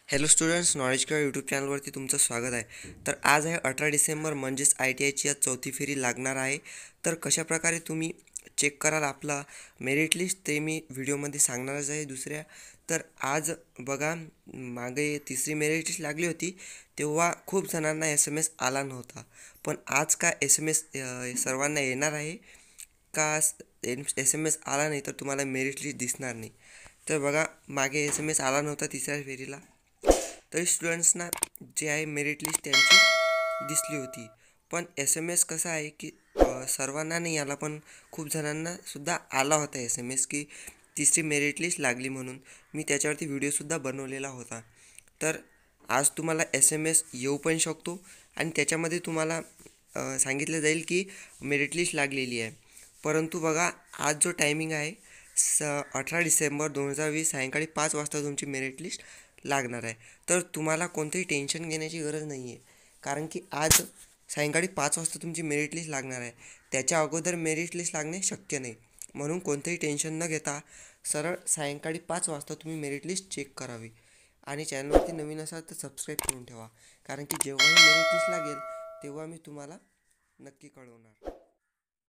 Hello students, knowledge किंवा YouTube चॅनलवरती तुमचं स्वागत आहे. तर आज आहे 18 डिसेंबर, म्हणजेच ITIची आज चौथी फेरी लागणार आहे. तर कशाप्रकारे तुम्ही चेक कराल आपला मेरिट लिस्ट ते मी व्हिडिओमध्ये सांगणारच आहे. दुसऱ्या तर आज बघा, मागे तिसरी मेरिट लिस्ट लागली होती तेव्हा खूप जणांना SMS आला नव्हता, पण आज का SMS सर्वांना येणार आहे का? SMS आला नाही तर तुम्हाला मेरिट लिस्ट दिसणार नाही. तर बघा, मागे SMS आला नव्हता तिसऱ्या फेरीला, तरी स्टुडंट्सना जे आहे मेरिट लिस्ट त्यांची दिसली होती. पण SMS कसा आहे की सर्वांना नाही आला, पण खूप जणांना सुद्धा आला होता SMS की तिसरी मेरिट लिस्ट लागली म्हणून. मी त्याच्यावरती व्हिडिओसुद्धा बनवलेला होता. तर आज तुम्हाला SMS येऊ पण शकतो आणि त्याच्यामध्ये तुम्हाला सांगितलं जाईल की मेरिट लिस्ट लागलेली आहे. परंतु बघा, आज जो टायमिंग आहे 18 डिसेंबर 2020 सायंकाळी 5 वाजता तुमची मेरिट लिस्ट लागणार आहे. तर तुम्हाला कोणतेही टेन्शन घेण्याची गरज नाही आहे, कारण की आज सायंकाळी 5 वाजता तुमची मेरिट लिस्ट लागणार आहे. त्याच्या अगोदर मेरिट लिस्ट लागणे शक्य नाही. म्हणून कोणतेही टेन्शन न घेता सरळ सायंकाळी 5 वाजता तुम्ही मेरिट लिस्ट चेक करावी. आणि चॅनलवरती नवीन असाल तर सबस्क्राईब करून ठेवा, कारण की जेव्हाही मेरिट लिस्ट लागेल तेव्हा मी तुम्हाला नक्की कळवणार.